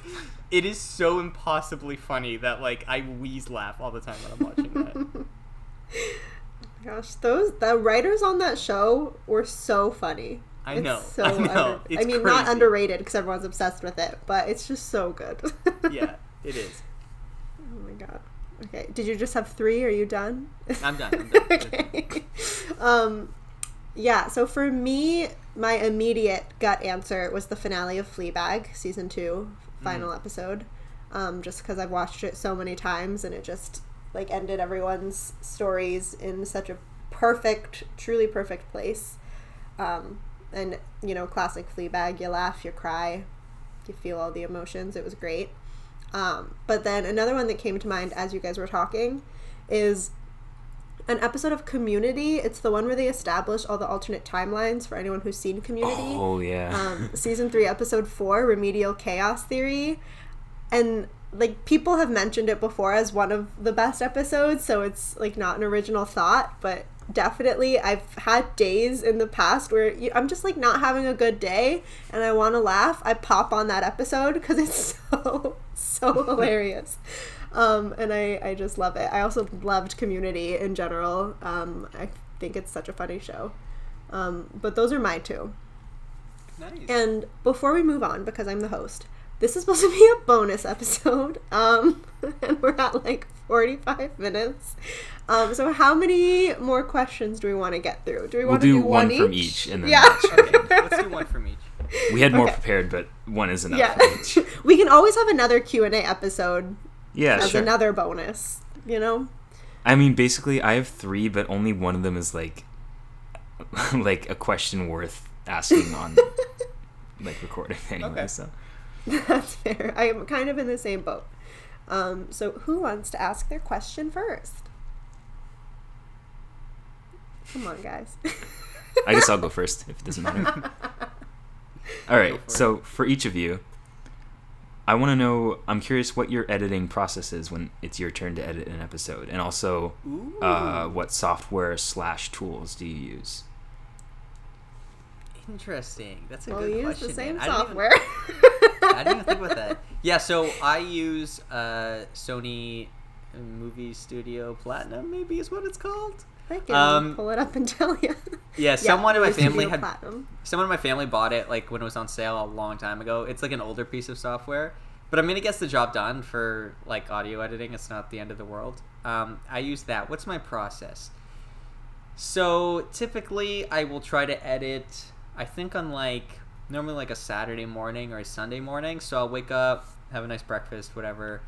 is so impossibly funny that like I wheeze laugh all the time when I'm watching that. Gosh, the writers on that show were so funny. I know. It's It's not crazy. underrated because everyone's obsessed with it, but it's just so good. Yeah, it is. Oh my god. Okay, did you just have 3? Are you done? I'm done. Okay. Yeah, so for me, my immediate gut answer was the finale of Fleabag, season 2, final episode. Just because I've watched it so many times, and it just like ended everyone's stories in such a perfect, truly perfect place. And you know, classic Fleabag, you laugh, you cry, you feel all the emotions. It was great. But then another one that came to mind as you guys were talking is an episode of Community. It's the one where they establish all the alternate timelines for anyone who's seen Community. Oh, yeah. Season 3, episode 4, Remedial Chaos Theory. And, like, people have mentioned it before as one of the best episodes, so it's, like, not an original thought, but definitely I've had days in the past where I'm just, like, not having a good day, and I want to laugh. I pop on that episode because it's so hilarious. And I just love it. I also loved Community in general. I think it's such a funny show. But those are my 2. Nice. And before we move on, because I'm the host, this is supposed to be a bonus episode. And we're at like 45 minutes. So how many more questions do we want to get through? Do we want to do one from each, and then Okay, let's do one from each. we had more prepared, but one is enough. Yeah. For each. We can always have another Q&A episode Yeah, as sure. another bonus, you know? I mean, basically, I have 3, but only one of them is like like a question worth asking on like recording anyway. Okay. So That's fair. I am kind of in the same boat. So who wants to ask their question first? Come on, guys. I guess I'll go first if it doesn't matter. All right. So for each of you, I want to know. I'm curious what your editing process is when it's your turn to edit an episode, and also what software/tools do you use? Interesting. That's a Well, good we use question. the same man. software. I didn't even think about that. Yeah, so I use Sony Movie Studio Platinum, maybe is what it's called. I can pull it up and tell you. Yeah, someone in my family had Platinum. someone in my family bought it like when it was on sale a long time ago. It's like an older piece of software, but I mean it gets the job done for like audio editing. It's not the end of the world. I use that. What's my process? So typically I will try to edit, I think on normally like a Saturday morning or a Sunday morning. So I'll wake up, have a nice breakfast, whatever.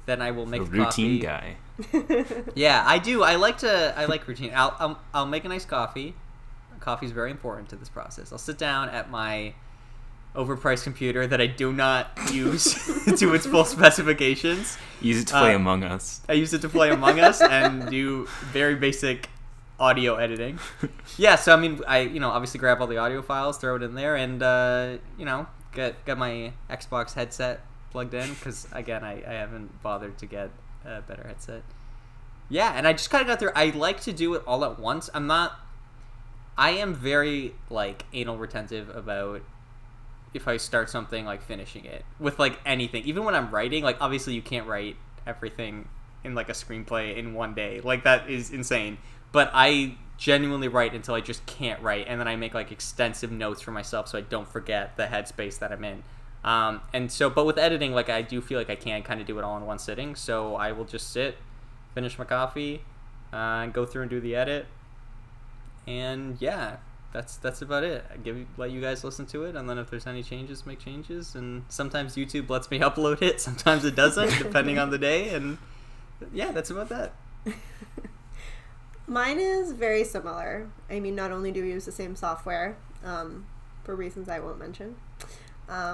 Then I will make A the routine coffee. guy. Yeah, I do. I like routine. I'll make a nice coffee. Coffee is very important to this process. I'll sit down at my overpriced computer that I do not use to its full specifications. Use it to play Among Us. I use it to play Among Us and do very basic audio editing. Yeah, so I mean, I obviously grab all the audio files, throw it in there, and get my Xbox headset plugged in because again, I haven't bothered to get a better headset. Yeah, and I just kind of got through. I like to do it all at once. I am very like anal retentive about if I start something like finishing it with like anything. Even when I'm writing, like obviously you can't write everything in like a screenplay in one day. Like that is insane. But I genuinely write until I just can't write, and then I make like extensive notes for myself so I don't forget the headspace that I'm in. But with editing, like I do feel like I can kind of do it all in one sitting. So I will just sit, finish my coffee, and go through and do the edit. And yeah, that's about it. Let you guys listen to it, and then if there's any changes, make changes. And sometimes YouTube lets me upload it, sometimes it doesn't, depending on the day. And yeah, that's about that. Mine is very similar. I mean, not only do we use the same software, for reasons I won't mention.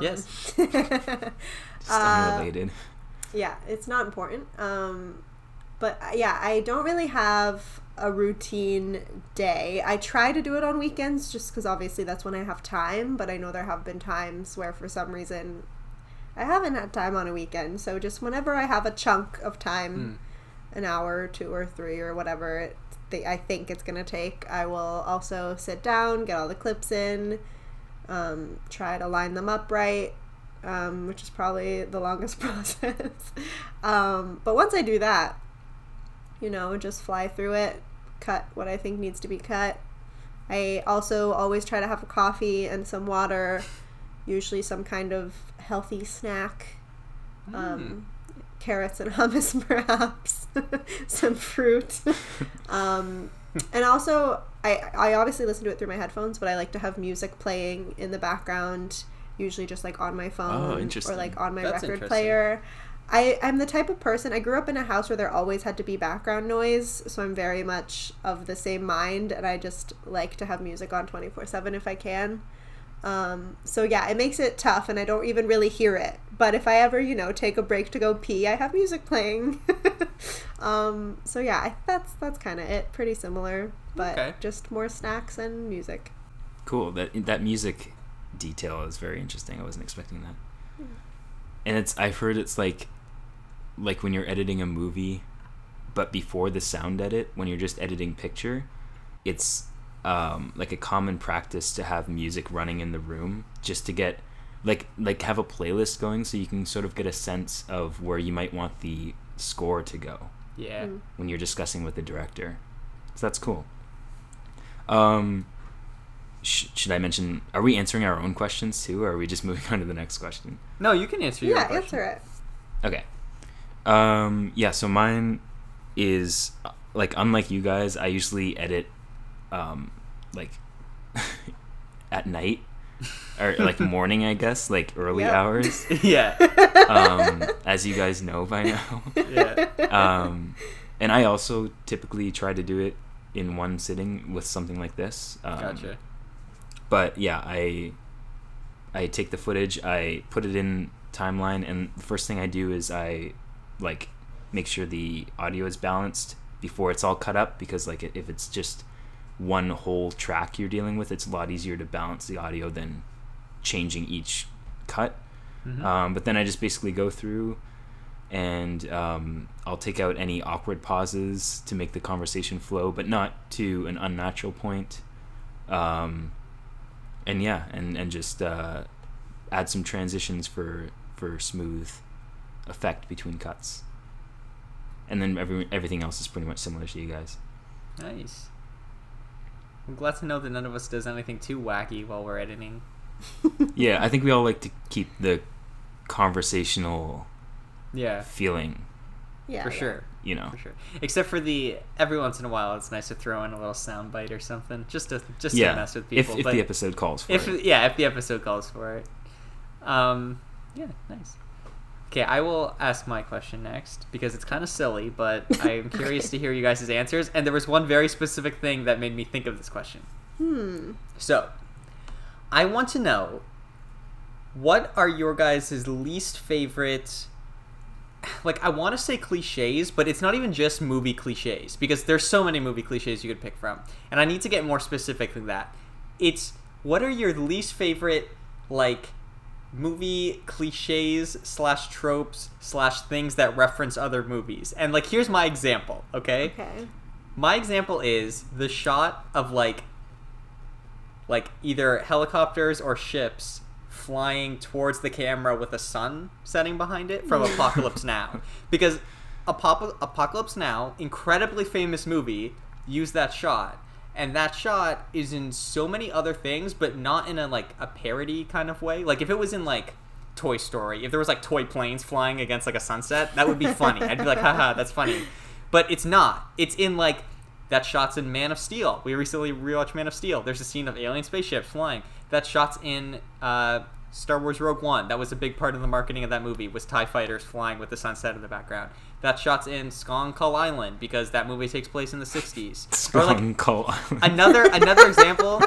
Yes. Just unrelated. Yeah, it's not important. But yeah, I don't really have a routine day. I try to do it on weekends just because obviously that's when I have time, but I know there have been times where for some reason I haven't had time on a weekend. So just whenever I have a chunk of time, an hour or 2 or 3 or whatever I think it's going to take, I will also sit down, get all the clips in, try to line them up right, which is probably the longest process. But once I do that, just fly through it, cut what I think needs to be cut. I also always try to have a coffee and some water, usually some kind of healthy snack, carrots and hummus perhaps, some fruit. And also, I obviously listen to it through my headphones, but I like to have music playing in the background, usually just like on my phone or like on my record player. I'm the type of person, I grew up in a house where there always had to be background noise, so I'm very much of the same mind, and I just like to have music on 24/7 if I can. So yeah, it makes it tough, and I don't even really hear it. But if I ever, take a break to go pee, I have music playing. So yeah, that's kind of it. Pretty similar, but just more snacks and music. Cool. That music detail is very interesting. I wasn't expecting that. And I've heard it's like when you're editing a movie, but before the sound edit, when you're just editing picture, it's like a common practice to have music running in the room just to get like have a playlist going so you can sort of get a sense of where you might want the score to go. Yeah. When you're discussing with the director. So that's cool. Should I mention, are we answering our own questions too, or are we just moving on to the next question? No, you can answer your question. Yeah, answer it. Okay. Yeah, so mine is, like, unlike you guys, I usually edit, like, at night, or, like, morning, I guess, like, early hours. Yeah. As you guys know by now. Yeah. And I also typically try to do it in one sitting with something like this. Gotcha. But yeah, I take the footage, I put it in timeline, and the first thing I do is I like make sure the audio is balanced before it's all cut up, because like if it's just one whole track you're dealing with, it's a lot easier to balance the audio than changing each cut. But then I just basically go through and I'll take out any awkward pauses to make the conversation flow, but not to an unnatural point. And just add some transitions for smooth effect between cuts. And then everything else is pretty much similar to you guys. Nice. I'm glad to know that none of us does anything too wacky while we're editing. Yeah, I think we all like to keep the conversational feeling. Yeah, for sure. You know, for sure. Except for every once in a while, it's nice to throw in a little soundbite or something, just to mess with people. If the episode calls for it. If the episode calls for it. Yeah, nice. Okay, I will ask my question next because it's kind of silly, but I'm curious to hear you guys' answers. And there was one very specific thing that made me think of this question. So, I want to know, what are your guys' least favorite, like, I want to say cliches, but it's not even just movie cliches, because there's so many movie cliches you could pick from. And I need to get more specific than that. It's, what are your least favorite, like, movie cliches / tropes / things that reference other movies? And, like, here's my example, okay? My example is the shot of, like either helicopters or ships flying towards the camera with the sun setting behind it from Apocalypse Now. Because Apocalypse Now, incredibly famous movie, used that shot. And that shot is in so many other things, but not in a parody kind of way. Like, if it was in, like, Toy Story, if there was, like, toy planes flying against, like, a sunset, that would be funny. I'd be like, haha, that's funny. But it's not. It's in, like, that shot's in Man of Steel. We recently rewatched Man of Steel. There's a scene of alien spaceships flying. That shot's in Star Wars Rogue One. That was a big part of the marketing of that movie, was TIE fighters flying with the sunset in the background. That shot's in Skull Island because that movie takes place in the 60s. Skull Island. Another example.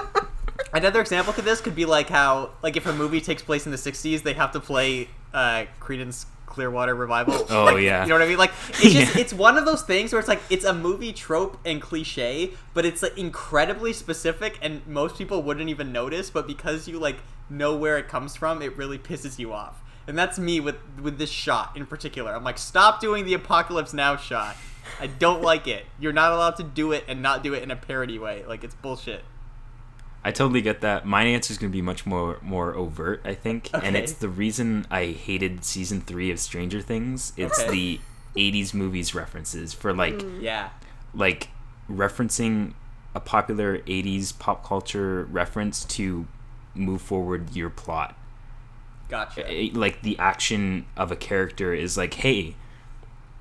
Another example to this could be like how, like, if a movie takes place in the 60s, they have to play Creedence Clearwater Revival. Oh, like, yeah. You know what I mean? Like, it's just, it's one of those things where it's like, it's a movie trope and cliche, but it's, like, incredibly specific and most people wouldn't even notice, but because you, like, know where it comes from, it really pisses you off. And that's me with this shot in particular. I'm like, stop doing the Apocalypse Now shot. I don't like it. You're not allowed to do it and not do it in a parody way. Like, it's bullshit. I totally get that. My answer is going to be much more overt, I think. Okay. And it's the reason I hated season 3 of Stranger Things. It's the 80s movies references for, like, like referencing a popular 80s pop culture reference to move forward your plot. Gotcha. Like, the action of a character is like, hey,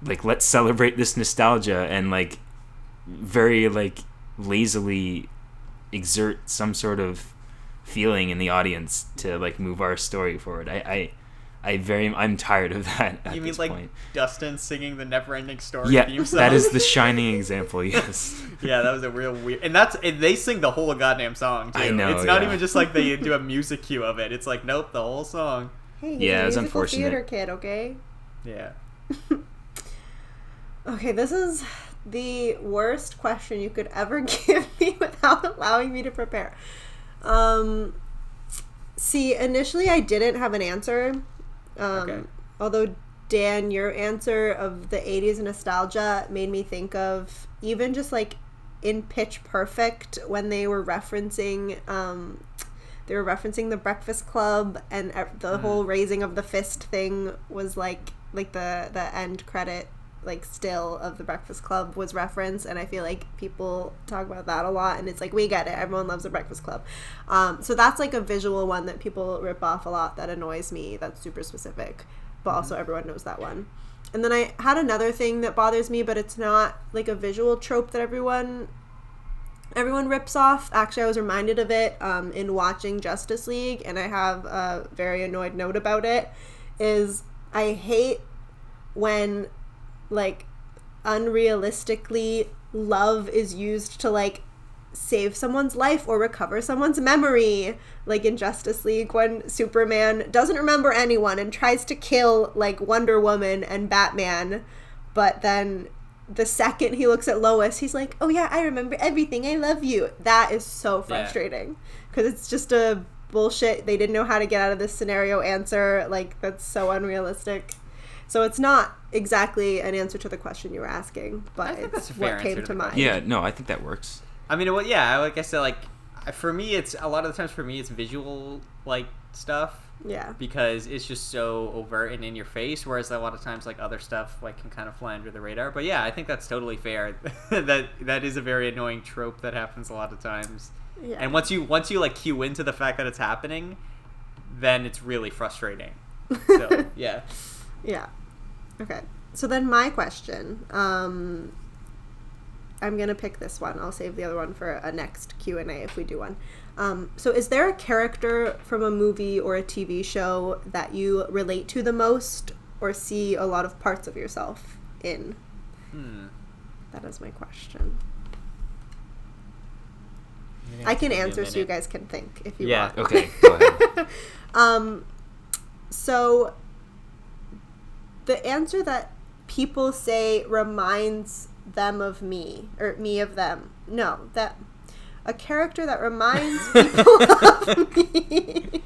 like, let's celebrate this nostalgia and, like, very, like, lazily exert some sort of feeling in the audience to, like, move our story forward. I'm tired of that at You mean this like point. Dustin singing the Neverending Story theme song? That is the shining example, yes. Yeah, that was a real weird... And they sing the whole goddamn song, too. I know, it's not even just like they do a music cue of it. It's like, nope, the whole song. Hey, yeah, it was musical unfortunate. Theater kid, okay? Yeah. Okay, this is the worst question you could ever give me without allowing me to prepare. See, initially I didn't have an answer. Although, Dan, your answer of the 80s nostalgia made me think of even just, like, in Pitch Perfect when they were referencing the Breakfast Club, and the whole raising of the fist thing was like the end credit, like, still of the Breakfast Club was referenced, and I feel like people talk about that a lot, and it's like, we get it, everyone loves the Breakfast Club. So that's, like, a visual one that people rip off a lot that annoys me, that's super specific, but also everyone knows that one. And then I had another thing that bothers me, but it's not, like, a visual trope that everyone rips off. Actually, I was reminded of it in watching Justice League, and I have a very annoyed note about it, is I hate when, like, unrealistically love is used to, like, save someone's life or recover someone's memory. Like in Justice League, when Superman doesn't remember anyone and tries to kill, like, Wonder Woman and Batman, but then the second he looks at Lois, he's like, oh yeah, I remember everything, I love you. That is so frustrating because it's just a bullshit, they didn't know how to get out of this scenario answer. Like, that's so unrealistic. So it's not exactly an answer to the question you were asking, but it's what came to mind. Yeah, no, I think that works. I mean, like I said, like, for me, it's a lot of the times it's visual, like, stuff. Yeah. Because it's just so overt and in your face, whereas a lot of times, like, other stuff, like, can kind of fly under the radar. But yeah, I think that's totally fair. that is a very annoying trope that happens a lot of times. Yeah. And once you like cue into the fact that it's happening, then it's really frustrating. So yeah. Yeah. Okay. So then my question, I'm going to pick this one. I'll save the other one for a next Q&A if we do one. So is there a character from a movie or a TV show that you relate to the most or see a lot of parts of yourself in? That is my question. I can answer so you guys can think if you want. Okay, go ahead. So the answer that people say reminds them of me, or me of them. No, that a character that reminds people of me.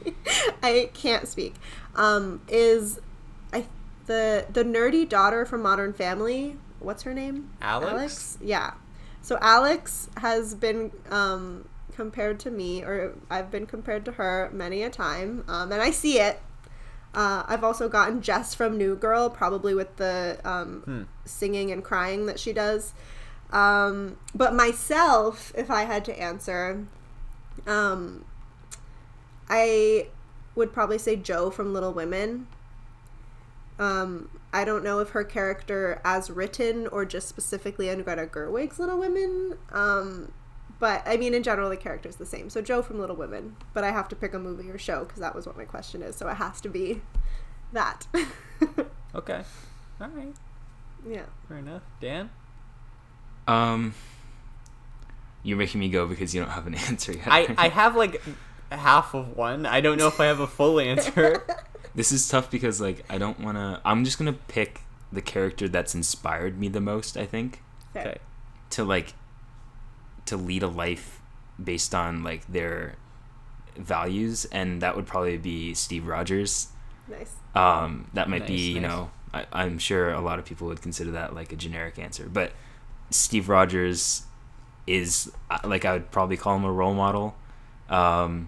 I can't speak. Is the nerdy daughter from Modern Family? What's her name? Alex? Yeah. So Alex has been compared to me, or I've been compared to her many a time, and I see it. I've also gotten Jess from New Girl, probably with the singing and crying that she does. But myself, if I had to answer, I would probably say Jo from Little Women. I don't know if her character as written or just specifically in Greta Gerwig's Little Women. But, I mean, in general, the character's the same. So Jo from Little Women. But I have to pick a movie or show because that was what my question is. So it has to be that. Okay. All right. Yeah. Fair enough. Dan? You're making me go because you don't have an answer yet. I have, like, half of one. I don't know if I have a full answer. This is tough because, like, I don't want to... I'm just going to pick the character that's inspired me the most, I think. Okay. To lead a life based on, like, their values, and that would probably be Steve Rogers. Nice. That might be, you know, I'm sure a lot of people would consider that, like, a generic answer, but Steve Rogers is, like, I would probably call him a role model, and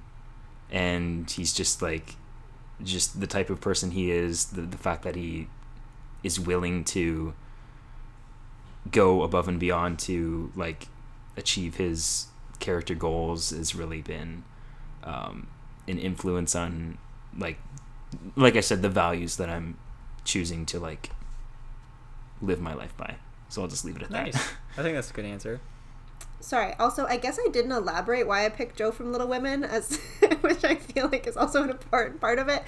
he's just, like, just the type of person he is, the fact that he is willing to go above and beyond to, like, achieve his character goals has really been an influence on, like I said, the values that I'm choosing to, like, live my life by. So I'll just leave it at that. I think that's a good answer. Sorry. Also, I guess I didn't elaborate why I picked Jo from Little Women, as which I feel like is also an important part of it.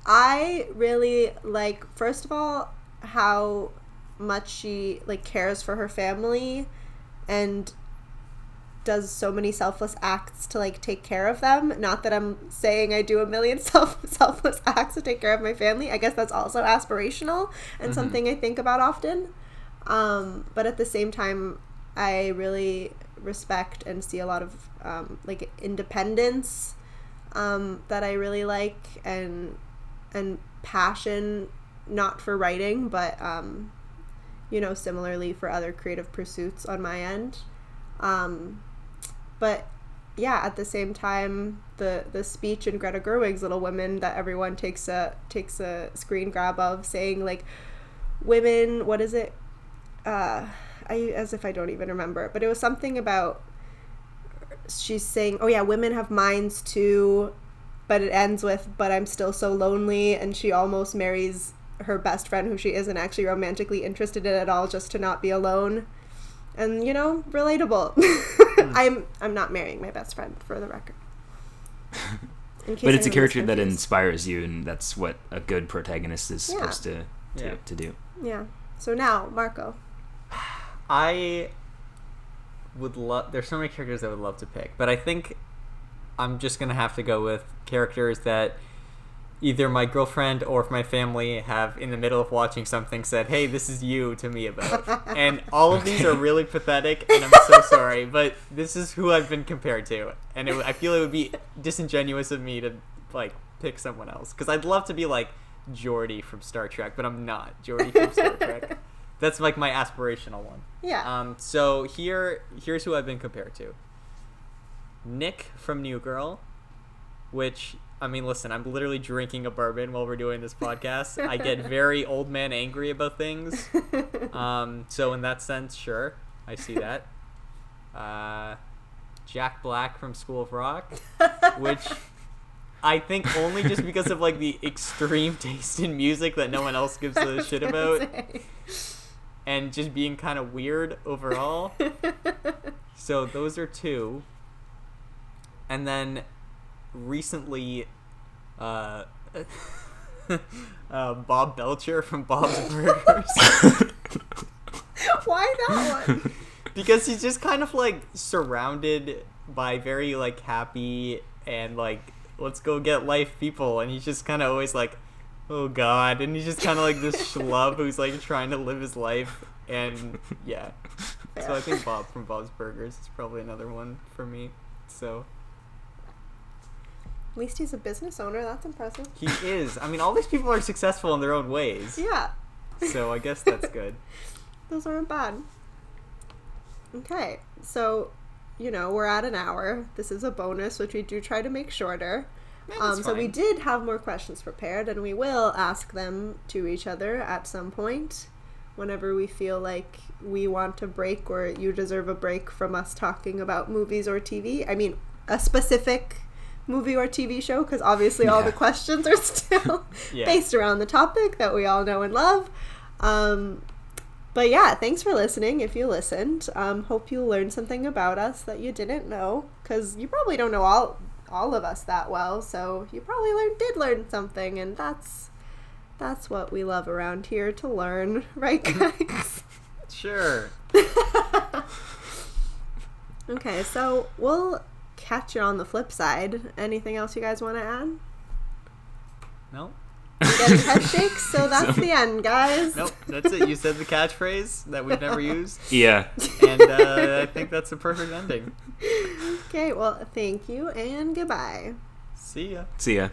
I really like, first of all, how much she, like, cares for her family and does so many selfless acts to, like, take care of them. Not that I'm saying I do a million selfless acts to take care of my family. I guess that's also aspirational and something I think about often. But at the same time, I really respect and see a lot of like, independence that I really like, and passion, not for writing, but you know, similarly for other creative pursuits on my end. But yeah, at the same time, the speech in Greta Gerwig's Little Women that everyone takes a screen grab of, saying, like, women, what is it? As if I don't even remember, but it was something about, she's saying, oh yeah, women have minds too, but it ends with, but I'm still so lonely, and she almost marries her best friend who she isn't actually romantically interested in at all, just to not be alone. And, you know, relatable. I'm not marrying my best friend, for the record. But it's a character that inspires you, and that's what a good protagonist is supposed to do. Yeah. So now, Marco. I would love... There's so many characters I would love to pick, but I think I'm just going to have to go with characters that either my girlfriend or my family have, in the middle of watching something, said, "Hey, this is you," to me about. And all of these are really pathetic, and I'm so sorry, but this is who I've been compared to. And I feel it would be disingenuous of me to, like, pick someone else. Because I'd love to be, like, Geordi from Star Trek, but I'm not Geordi from Star Trek. That's, like, my aspirational one. Yeah. So here's who I've been compared to. Nick from New Girl, which... I mean, listen, I'm literally drinking a bourbon while we're doing this podcast. I get very old man angry about things. So in that sense, sure, I see that. Jack Black from School of Rock, which I think only just because of, like, the extreme taste in music that no one else gives a shit about. And just being kind of weird overall. So those are two. And then... recently Bob Belcher from Bob's Burgers. Why that one? Because he's just kind of, like, surrounded by very, like, happy and, like, let's go get life people, and he's just kind of always like, oh god, and he's just kind of like this schlub who's, like, trying to live his life. And yeah, so I think Bob from Bob's Burgers is probably another one for me. So at least he's a business owner. That's impressive. he is. I mean, all these people are successful in their own ways. Yeah. So I guess that's good. Those aren't bad. Okay, so, you know, we're at an hour. This is a bonus, which we do try to make shorter. So we did have more questions prepared, and we will ask them to each other at some point whenever we feel like we want a break or you deserve a break from us talking about movies or TV. I mean, a specific movie or TV show, because obviously all the questions are still based around the topic that we all know and love. But yeah, thanks for listening if you listened. Hope you learned something about us that you didn't know, because you probably don't know all of us that well, so you probably did learn something, and that's what we love around here, to learn, right, guys? Sure. Okay, so we'll catch you on the flip side. Anything else you guys want to add? No. Getting head shakes, so that's the end, guys. Nope, that's it. You said the catchphrase that we've never used. Yeah. And I think that's a perfect ending. Okay, well, thank you and goodbye. See ya. See ya.